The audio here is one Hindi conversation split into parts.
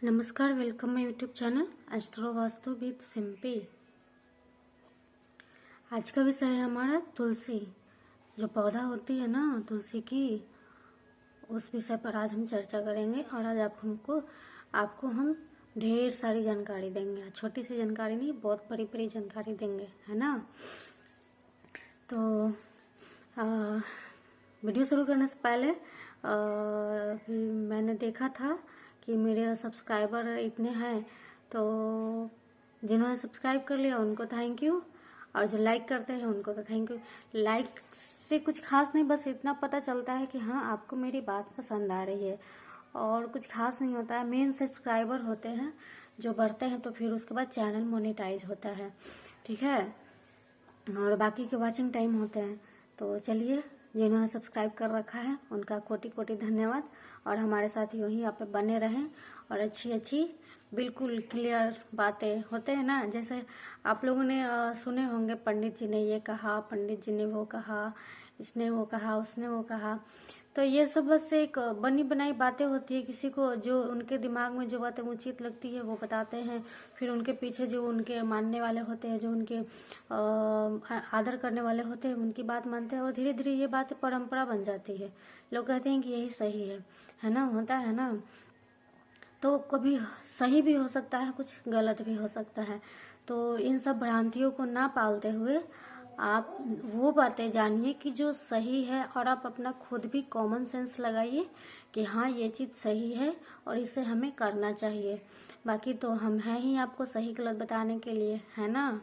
नमस्कार, welcome my YouTube channel astro vastu with Simpy. आज का विषय है हमारा तुलसी। जो पौधा होती है ना तुलसी की, उस विषय पर आज हम चर्चा करेंगे। और आज आपको हम ढेर सारी जानकारी देंगे। छोटी सी जानकारी नहीं, बहुत बड़ी बड़ी जानकारी देंगे, है ना। तो वीडियो शुरू करने से पहले मैंने देखा था कि मेरे सब्सक्राइबर इतने हैं, तो जिन्होंने सब्सक्राइब कर लिया उनको थैंक यू, और जो लाइक करते हैं उनको तो थैंक यू। लाइक से कुछ खास नहीं, बस इतना पता चलता है कि हाँ आपको मेरी बात पसंद आ रही है, और कुछ खास नहीं होता है। मेन सब्सक्राइबर होते हैं जो बढ़ते हैं, तो फिर उसके बाद चैनल मोनेटाइज होता है, ठीक है। और बाकी के वाचिंग टाइम होते हैं। तो चलिए, जिन्होंने सब्सक्राइब कर रखा है उनका कोटि कोटि धन्यवाद, और हमारे साथ यूं ही आप बने रहें। और अच्छी अच्छी बिल्कुल क्लियर बातें होते हैं ना, जैसे आप लोगों ने सुने होंगे, पंडित जी ने ये कहा, पंडित जी ने वो कहा, इसने वो कहा, उसने वो कहा। तो ये सब बस एक बनी बनाई बातें होती है। किसी को जो उनके दिमाग में जो बातें उचित लगती है वो बताते हैं, फिर उनके पीछे जो उनके मानने वाले होते हैं, जो उनके आदर करने वाले होते हैं, उनकी बात मानते हैं, और धीरे धीरे ये बात परंपरा बन जाती है। लोग कहते हैं कि यही सही है ना, होता है ना। तो कभी सही भी हो सकता है, कुछ गलत भी हो सकता है। तो इन सब भ्रांतियों को ना पालते हुए आप वो बातें जानिए कि जो सही है, और आप अपना खुद भी कॉमन सेंस लगाइए कि हाँ ये चीज़ सही है और इसे हमें करना चाहिए। बाकी तो हम हैं ही आपको सही गलत बताने के लिए, है ना।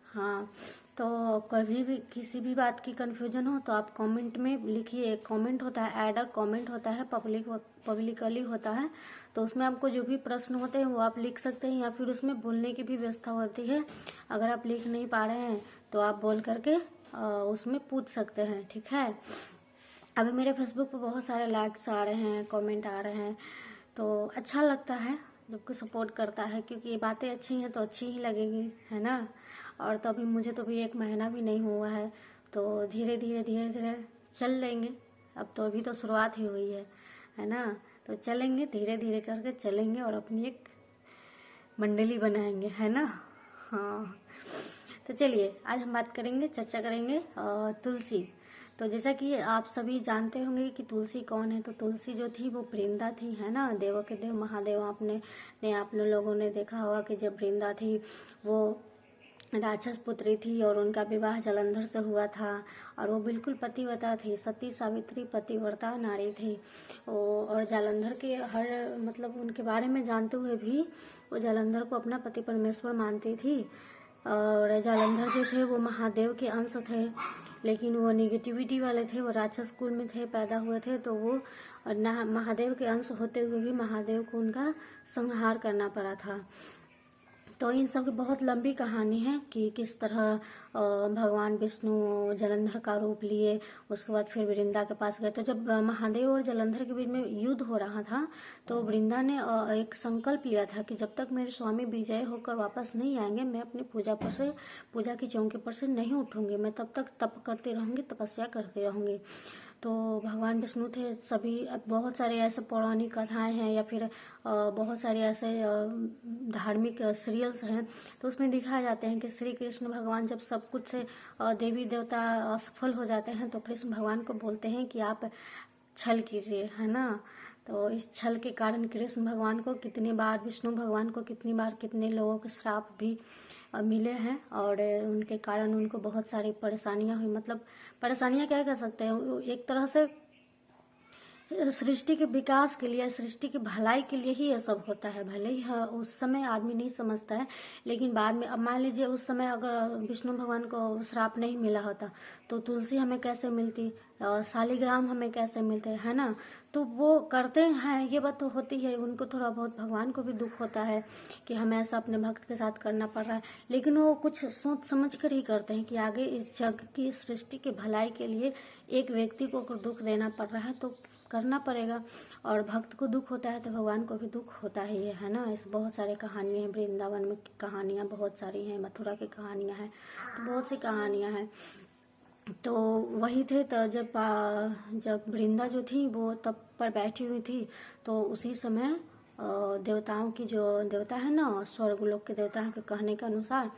हाँ, तो कभी भी किसी भी बात की कन्फ्यूजन हो तो आप कमेंट में लिखिए। कमेंट होता है, ऐड अ कमेंट होता है, पब्लिकली होता है। तो उसमें आपको जो भी प्रश्न होते हैं वो आप लिख सकते हैं, या फिर उसमें बोलने की भी व्यवस्था होती है। अगर आप लिख नहीं पा रहे हैं तो आप बोल करके उसमें पूछ सकते हैं, ठीक है। अभी मेरे फेसबुक पर बहुत सारे लाइक्स आ रहे हैं, कमेंट आ रहे हैं, तो अच्छा लगता है जब कोई सपोर्ट करता है, क्योंकि ये बातें अच्छी हैं तो अच्छी ही लगेगी, है ना। और तो अभी मुझे तो भी 1 महीना भी नहीं हुआ है, तो धीरे धीरे चल लेंगे। अब तो अभी तो शुरुआत ही हुई है ना। तो चलेंगे, धीरे धीरे करके चलेंगे और अपनी एक मंडली बनाएंगे, है ना। हाँ, तो चलिए आज हम बात करेंगे, चर्चा करेंगे तुलसी। तो जैसा कि आप सभी जानते होंगे कि तुलसी कौन है। तो तुलसी जो थी वो वृंदा थी, है ना। देवों के देव महादेव आप लोगों ने देखा होगा कि जब वृंदा थी वो राक्षस पुत्री थी, और उनका विवाह जलंधर से हुआ था, और वो बिल्कुल पतिव्रता थी, सती सावित्री पतिव्रता नारी थी। और जालंधर के हर मतलब उनके बारे में जानते हुए भी वो जालंधर को अपना पति परमेश्वर मानती थी। और जालंधर जो थे वो महादेव के अंश थे, लेकिन वो निगेटिविटी वाले थे, वो राक्षस कुल में थे, पैदा हुए थे। तो वो महादेव के अंश होते हुए भी महादेव को उनका संहार करना पड़ा था। तो इन सब की बहुत लंबी कहानी है कि किस तरह भगवान विष्णु जलंधर का रूप लिए, उसके बाद फिर वृंदा के पास गए। तो जब महादेव और जलंधर के बीच में युद्ध हो रहा था, तो वृंदा ने एक संकल्प लिया था कि जब तक मेरे स्वामी विजय होकर वापस नहीं आएंगे, मैं अपनी पूजा की चौकी पर से नहीं उठूंगी। मैं तब तक तप करती रहूंगी, तपस्या करती रहूंगी। तो भगवान विष्णु थे सभी। बहुत सारे ऐसे पौराणिक कथाएं हैं, या फिर बहुत सारे ऐसे धार्मिक सीरियल्स हैं, तो उसमें दिखाए जाते हैं कि श्री कृष्ण भगवान जब सब कुछ से देवी देवता असफल हो जाते हैं, तो कृष्ण भगवान को बोलते हैं कि आप छल कीजिए, है ना। तो इस छल के कारण कृष्ण भगवान को कितनी बार, विष्णु भगवान को कितनी बार कितने लोगों के श्राप भी मिले हैं, और उनके कारण उनको बहुत सारी परेशानियां हुई। मतलब परेशानियां क्या कह सकते हैं, एक तरह से सृष्टि के विकास के लिए, सृष्टि की भलाई के लिए ही ये सब होता है। भले ही उस समय आदमी नहीं समझता है, लेकिन बाद में, अब मान लीजिए उस समय अगर विष्णु भगवान को श्राप नहीं मिला होता तो तुलसी हमें कैसे मिलती, शालिग्राम हमें कैसे मिलते, है ना। तो वो करते हैं, ये बात तो होती है, उनको थोड़ा बहुत भगवान को भी दुख होता है कि हमें ऐसा अपने भक्त के साथ करना पड़ रहा है, लेकिन वो कुछ सोच समझ कर ही करते हैं कि आगे इस जग की सृष्टि की भलाई के लिए एक व्यक्ति को दुख देना पड़ रहा है तो करना पड़ेगा। और भक्त को दुख होता है तो भगवान को भी दुख होता ही है ना। इस बहुत सारे कहानियां हैं, वृंदावन में कहानियां बहुत सारी हैं, मथुरा की कहानियां हैं, तो बहुत सी कहानियां हैं। तो वही थे। तो जब वृंदा जो थी वो तब पर बैठी हुई थी, तो उसी समय देवताओं की जो देवता है ना, स्वर्गलोक के देवता के कहने के अनुसार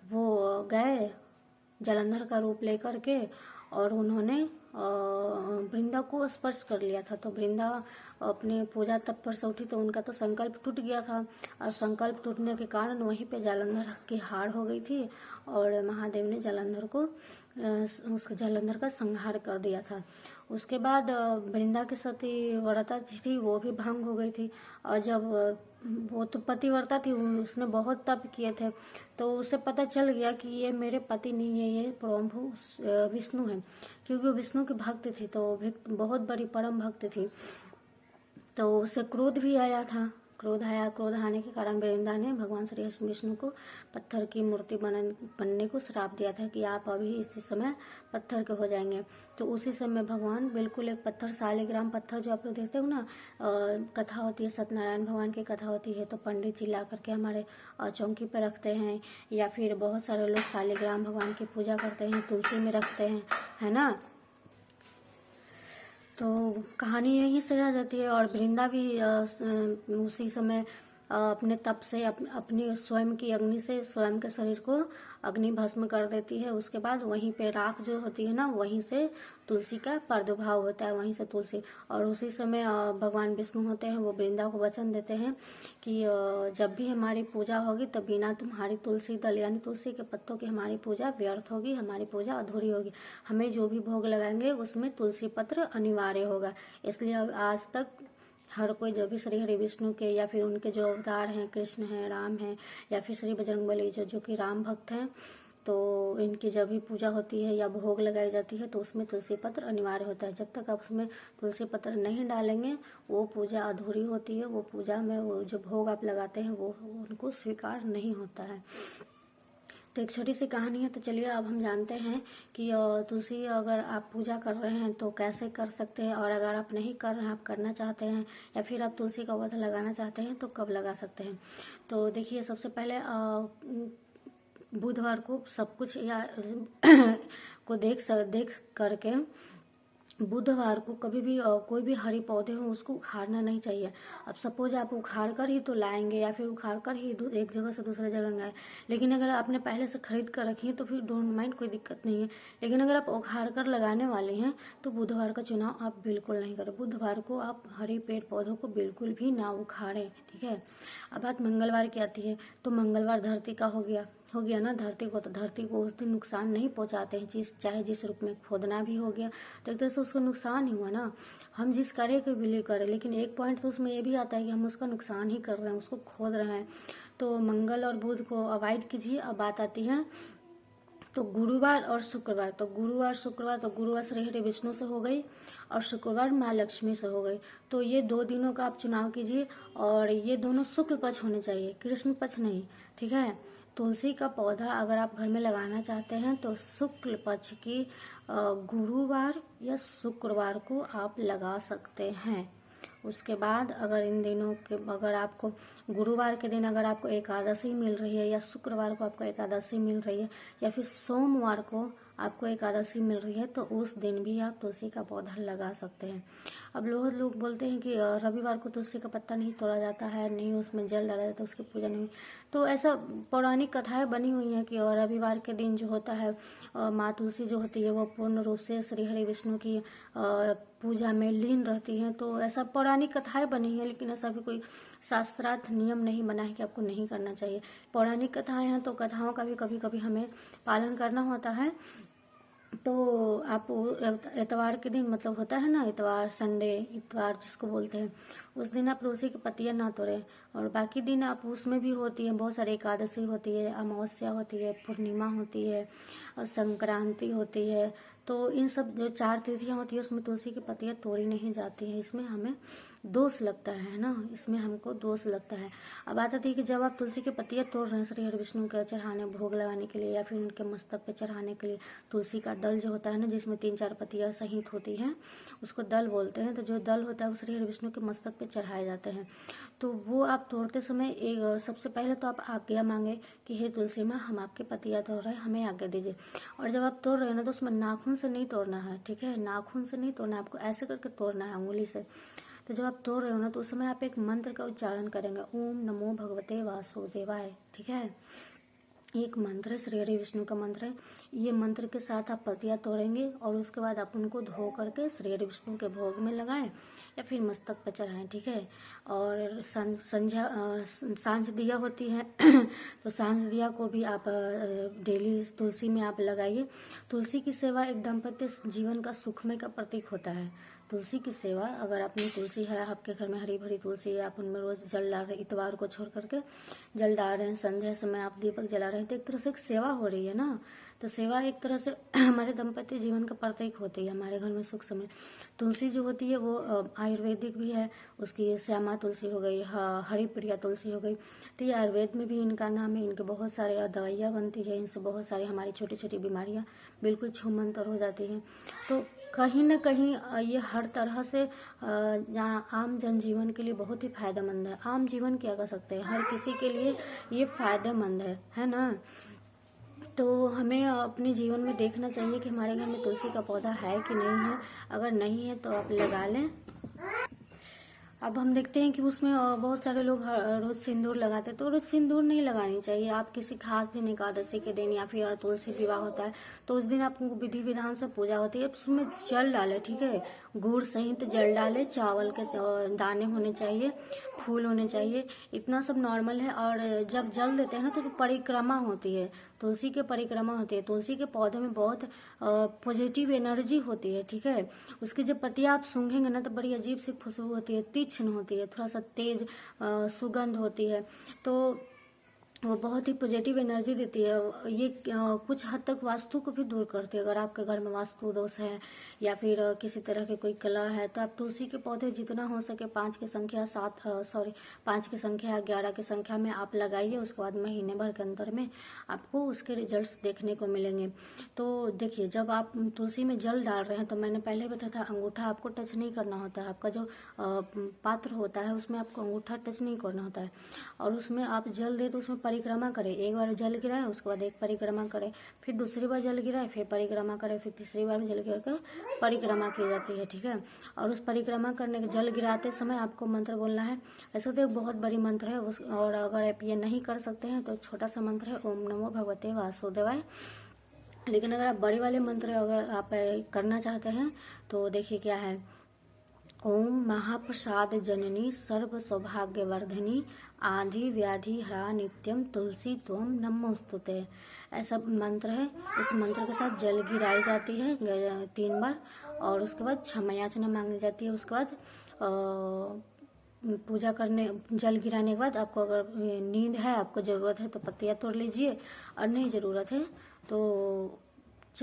वो गए जालंधर का रूप लेकर के, और उन्होंने वृंदा को स्पर्श कर लिया था। तो वृंदा अपने पूजा तत्पर से उठी तो उनका तो संकल्प टूट गया था, और संकल्प टूटने के कारण वहीं पे जालंधर की हार हो गई थी, और महादेव ने जालंधर का संहार कर दिया था। उसके बाद वृंदा की सती व्रता थी वो भी भंग हो गई थी, और जब वो तो पतिव्रता थी, उसने बहुत तप किए थे, तो उसे पता चल गया कि ये मेरे पति नहीं है, ये प्रभु विष्णु है, क्योंकि वो विष्णु की भक्त थी, तो बहुत बड़ी परम भक्त थी। तो उसे क्रोध भी आया था, क्रोध आने के कारण वृंदा ने भगवान श्री विष्णु को पत्थर की मूर्ति बनने को श्राप दिया था कि आप अभी इसी समय पत्थर के हो जाएंगे। तो उसी समय भगवान बिल्कुल एक पत्थर, शालिग्राम पत्थर जो आप लोग देखते हो ना, कथा होती है, सत्यनारायण भगवान की कथा होती है, तो पंडित जी ला करके हमारे चौकी पे रखते हैं, या फिर बहुत सारे लोग शालिग्राम भगवान की पूजा करते हैं, तुलसी में रखते हैं, है ना। तो कहानी यहीं से रह जाती है। और वृंदा भी उसी समय अपने तप से अपनी स्वयं की अग्नि से स्वयं के शरीर को अग्नि भस्म कर देती है। उसके बाद वहीं पे राख जो होती है ना, वहीं से तुलसी का प्रादुर्भाव होता है, वहीं से तुलसी। और उसी समय भगवान विष्णु होते हैं, वो वृंदा को वचन देते हैं कि जब भी हमारी पूजा होगी तो बिना तुम्हारी तुलसी दल यानी तुलसी के पत्तों की हमारी पूजा व्यर्थ होगी, हमारी पूजा अधूरी होगी। हमें जो भी भोग लगाएंगे उसमें तुलसी पत्र अनिवार्य होगा। इसलिए आज तक हर कोई जब भी श्री हरि विष्णु के या फिर उनके जो अवतार हैं, कृष्ण हैं, राम हैं, या फिर श्री बजरंगबली जो कि राम भक्त हैं, तो इनकी जब भी पूजा होती है या भोग लगाई जाती है तो उसमें तुलसी पत्र अनिवार्य होता है। जब तक आप उसमें तुलसी पत्र नहीं डालेंगे वो पूजा अधूरी होती है, वो पूजा में वो जो भोग आप लगाते हैं वो उनको स्वीकार नहीं होता है। तो एक छोटी सी कहानी है। तो चलिए अब हम जानते हैं कि तुलसी अगर आप पूजा कर रहे हैं तो कैसे कर सकते हैं, और अगर आप नहीं कर रहे हैं, आप करना चाहते हैं या फिर आप तुलसी का पौधा लगाना चाहते हैं तो कब लगा सकते हैं। तो देखिए, सबसे पहले बुधवार को सब कुछ या को देख करके बुधवार को कभी भी कोई भी हरी पौधे हो उसको उखाड़ना नहीं चाहिए। अब सपोज आप उखाड़ कर ही तो लाएंगे या फिर उखाड़ कर ही एक जगह से दूसरे जगह गए, लेकिन अगर आपने पहले से खरीद कर रखी है तो फिर डोंट माइंड, कोई दिक्कत नहीं है। लेकिन अगर आप उखाड़ कर लगाने वाले हैं तो बुधवार का चुनाव आप बिल्कुल नहीं करें। बुधवार को आप हरी पेड़ पौधों को बिल्कुल भी ना उखाड़ें, ठीक है। अब बात मंगलवार की आती है, तो मंगलवार धरती का हो गया ना धरती को, तो धरती को उस दिन नुकसान नहीं पहुंचाते हैं, चाहे जिस रूप में खोदना भी हो गया तो एक तरह से उसको नुकसान ही हुआ ना। हम जिस कार्य को बिलीव करें, लेकिन एक पॉइंट तो उसमें ये भी आता है कि हम उसका नुकसान ही कर रहे हैं, उसको खोद रहे हैं। तो मंगल और बुध को अवॉइड कीजिए। अब बात आती है तो गुरुवार और शुक्रवार। तो गुरुवार श्री हरि विष्णु से हो गई और शुक्रवार माँ लक्ष्मी से हो गई। तो ये 2 दिनों का आप चुनाव कीजिए, और ये दोनों शुक्ल पक्ष होने चाहिए, कृष्ण पक्ष नहीं, ठीक है। तुलसी का पौधा अगर आप घर में लगाना चाहते हैं तो शुक्ल पक्ष की गुरुवार या शुक्रवार को आप लगा सकते हैं। उसके बाद अगर इन दिनों के अगर आपको गुरुवार के दिन अगर आपको एकादशी मिल रही है, या शुक्रवार को आपको एकादशी मिल रही है, या फिर सोमवार को आपको एकादशी मिल रही है, तो उस दिन भी आप तुलसी का पौधा लगा सकते हैं। अब लोग बोलते हैं कि रविवार को तुलसी का पत्ता नहीं तोड़ा जाता है, नहीं उसमें जल डाला जाता, उसकी पूजा नहीं। तो ऐसा पौराणिक कथाएं बनी हुई हैं कि रविवार के दिन जो होता है माँ तुलसी जो होती है वो पूर्ण रूप से श्री हरि विष्णु की पूजा में लीन रहती हैं। तो ऐसा पौराणिक कथाएं बनी हैं, लेकिन ऐसा भी कोई शास्त्रार्थ नियम नहीं बना है कि आपको नहीं करना चाहिए। पौराणिक कथाएं हैं तो कथाओं का भी कभी कभी हमें पालन करना होता है। तो आप इतवार के दिन, मतलब होता है ना इतवार, संडे इतवार जिसको बोलते हैं, उस दिन आप तुलसी की पत्तियां ना तोड़ें। और बाकी दिन आप उसमें भी होती है बहुत सारी, एकादशी होती है, अमावस्या होती है, पूर्णिमा होती है, संक्रांति होती है। तो इन सब जो 4 तिथियां होती है उसमें तुलसी की पत्तियां तोड़ी नहीं जाती है। इसमें हमें दोष लगता है ना, इसमें हमको दोष लगता है। अब बात आती है कि जब आप तुलसी की पत्तियां तोड़ रहे हैं श्री हरि विष्णु के चढ़ाने, भोग लगाने के लिए, या फिर उनके मस्तक पे चढ़ाने के लिए, तुलसी का दल जो होता है ना जिसमें 3-4 पत्तियां सहित होती हैं उसको दल बोलते हैं। तो जो दल होता है वो श्री हरि विष्णु के मस्तक पे चढ़ाए जाते हैं। तो वो आप तोड़ते समय एक सबसे पहले तो आप आज्ञा मांगे कि हे तुलसी माँ, हम आपके पत्तियां तोड़ रहे हैं, हमें आज्ञा दीजिए। और जब आप तोड़ रहे हैं ना तो उसमें नाखून से नहीं तोड़ना है, ठीक है, नाखून से नहीं तोड़ना है, आपको ऐसे करके तोड़ना है, उंगली से। तो जब आप तोड़ रहे हो ना तो उस समय आप एक मंत्र का उच्चारण करेंगे, ओम नमो भगवते वासुदेवाय। ठीक है, एक मंत्र है, श्री हरि विष्णु का मंत्र है। ये मंत्र के साथ आप पत्तियां तोड़ेंगे और उसके बाद आप उनको धो करके श्री हरि विष्णु के भोग में लगाएं या फिर मस्तक पर चढ़ाएं। ठीक है, और संध्या सांझ दिया होती है तो सांझ दिया को भी आप डेली तुलसी में आप लगाइए। तुलसी की सेवा एक दाम्पत्य जीवन का सुखमय का प्रतीक होता है। तुलसी की सेवा, अगर आपने तुलसी है आपके घर में, हरी भरी तुलसी है, आप उनमें रोज जल डाल रहे, इतवार को छोड़ करके जल डाल रहे हैं, संध्या समय आप दीपक जला रहे हैं, तो एक तरह से एक सेवा हो रही है ना। तो सेवा एक तरह से हमारे दाम्पत्य जीवन का प्रतीक होती है, हमारे घर में सुख समय। तुलसी जो होती है वो आयुर्वेदिक भी है, उसकी श्यामा तुलसी हो गई, हरिप्रिया तुलसी हो गई। तो ये आयुर्वेद में भी इनका नाम है, इनके बहुत सारे दवाइयाँ बनती है, इनसे बहुत सारी हमारी छोटी छोटी बीमारियाँ बिल्कुल छूमंतर हो जाती हैं। तो कहीं न कहीं ये हर तरह से आम जनजीवन के लिए बहुत ही फायदेमंद है। आम जीवन क्या कर सकते हैं, हर किसी के लिए ये फायदेमंद है ना। तो हमें अपने जीवन में देखना चाहिए कि हमारे घर में तुलसी का पौधा है कि नहीं है। अगर नहीं है तो आप लगा लें। अब हम देखते हैं कि उसमें बहुत सारे लोग रोज सिंदूर लगाते हैं, तो रोज सिंदूर नहीं लगानी चाहिए। आप किसी खास दिन, एकादशी के दिन या फिर तुलसी विवाह होता है तो उस दिन आपको विधि विधान से पूजा होती है, उसमें जल डाले। ठीक है, गुड़ सहित जल डाले, चावल के दाने होने चाहिए, फूल होने चाहिए, इतना सब नॉर्मल है। और जब जल देते हैं ना तो परिक्रमा होती है, तुलसी की परिक्रमा होती है। तुलसी के पौधे में बहुत पॉजिटिव एनर्जी होती है। ठीक है, उसकी जब पत्तियां आप सूंघेंगे ना तो बड़ी अजीब सी खुशबू होती है, तीक्ष्ण होती है, थोड़ा सा तेज सुगंध होती है, तो वो बहुत ही पॉजिटिव एनर्जी देती है। ये कुछ हद तक वास्तु को भी दूर करती है। अगर आपके घर में वास्तु दोष है या फिर किसी तरह के कोई कला है तो आप तुलसी के पौधे जितना हो सके 5 की संख्या 5 की संख्या 11 की संख्या में आप लगाइए। उसके बाद महीने भर के अंदर में आपको उसके रिजल्ट्स देखने को मिलेंगे। तो देखिए, जब आप तुलसी में जल डाल रहे हैं तो मैंने पहले बताया था अंगूठा आपको टच नहीं करना होता है। आपका जो पात्र होता है उसमें आपको अंगूठा टच नहीं करना होता है, और उसमें आप जल दे तो उसमें परिक्रमा करें। एक बार जल गिराए, उसके बाद एक परिक्रमा करें, फिर दूसरी बार जल गिराए, फिर परिक्रमा करें, फिर तीसरी बार में जल गिरा कर परिक्रमा की जाती है। ठीक है, और उस परिक्रमा करने के जल गिराते समय आपको मंत्र बोलना है। ऐसे तो एक बहुत बड़ी मंत्र है और अगर आप ये नहीं कर सकते हैं तो छोटा सा मंत्र है, ओम नमो भगवते वासुदेवाय। लेकिन अगर आप बड़े वाले मंत्र अगर आप करना चाहते हैं तो देखिए क्या है, ओम महाप्रसाद जननी सर्व सौभाग्यवर्धिनी आधि व्याधि हरा नित्यम तुलसी त्वम नमोस्तुते, ऐसा मंत्र है। इस मंत्र के साथ जल गिराई जाती है 3 बार, और उसके बाद क्षमा याचना मांगी जाती है। उसके बाद पूजा करने, जल गिराने के बाद आपको अगर नींद है, आपको ज़रूरत है तो पत्तियाँ तोड़ लीजिए, और नहीं ज़रूरत है तो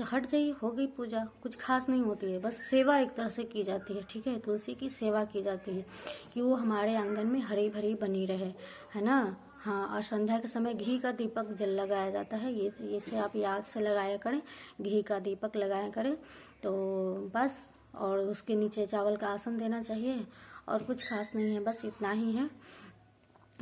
हट जाइए, हो गई पूजा। कुछ खास नहीं होती है, बस सेवा एक तरह से की जाती है। ठीक है, तुलसी की सेवा की जाती है कि वो हमारे आंगन में हरी भरी बनी रहे, है ना। हाँ, और संध्या के समय घी का दीपक जल लगाया जाता है, ये से आप याद से लगाया करें, घी का दीपक लगाया करें तो बस। और उसके नीचे चावल का आसन देना चाहिए, और कुछ खास नहीं है, बस इतना ही है।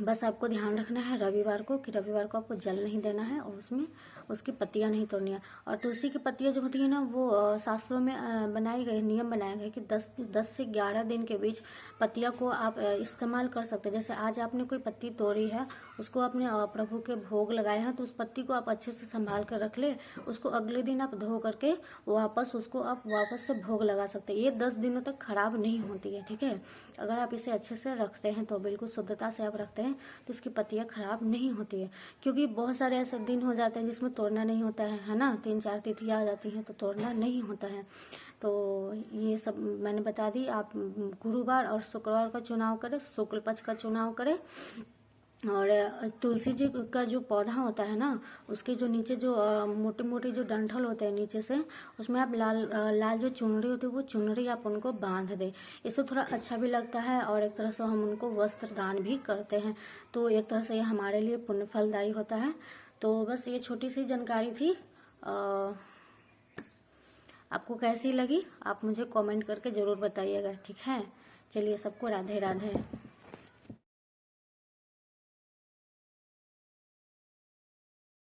बस आपको ध्यान रखना है रविवार को कि रविवार को आपको जल नहीं देना है, और उसमें उसकी पत्तियां नहीं तोड़नी है। और तुलसी की पत्तियां जो होती है ना वो शास्त्रों में बनाई गई, नियम बनाया गया कि 10 से 11 दिन के बीच पत्तियां को आप इस्तेमाल कर सकते हैं। जैसे आज आपने कोई पत्ती तोड़ी है, उसको आपने प्रभु के भोग लगाए हैं, तो उस पत्ती को आप अच्छे से संभाल कर रख ले, उसको अगले दिन आप धो करके वापस से भोग लगा सकते हैं। ये 10 दिनों तक खराब नहीं होती है। ठीक है, अगर आप इसे अच्छे से रखते हैं तो बिल्कुल शुद्धता से आप रखते हैं तो इसकी पत्तियां खराब नहीं होती है। क्योंकि बहुत सारे ऐसे दिन हो जाते हैं जिसमें तोड़ना नहीं होता है ना, 3-4 तिथियां आ जाती हैं तो तोड़ना नहीं होता है। तो ये सब मैंने बता दी। आप गुरुवार और शुक्रवार का चुनाव करें, शुक्ल पक्ष का चुनाव करें। और तुलसी जी का जो पौधा होता है ना, उसके जो नीचे जो मोटे मोटे जो डंठल होते हैं नीचे से, उसमें आप लाल जो चुनरी होती है वो चुनरी आप उनको बांध दें। इससे थोड़ा अच्छा भी लगता है, और एक तरह से हम उनको वस्त्र दान भी करते हैं, तो एक तरह से ये हमारे लिए पुण्य फलदायी होता है। तो बस ये छोटी सी जानकारी थी। आपको कैसी लगी आप मुझे कमेंट करके ज़रूर बताइएगा। ठीक है, चलिए सबको राधे राधे।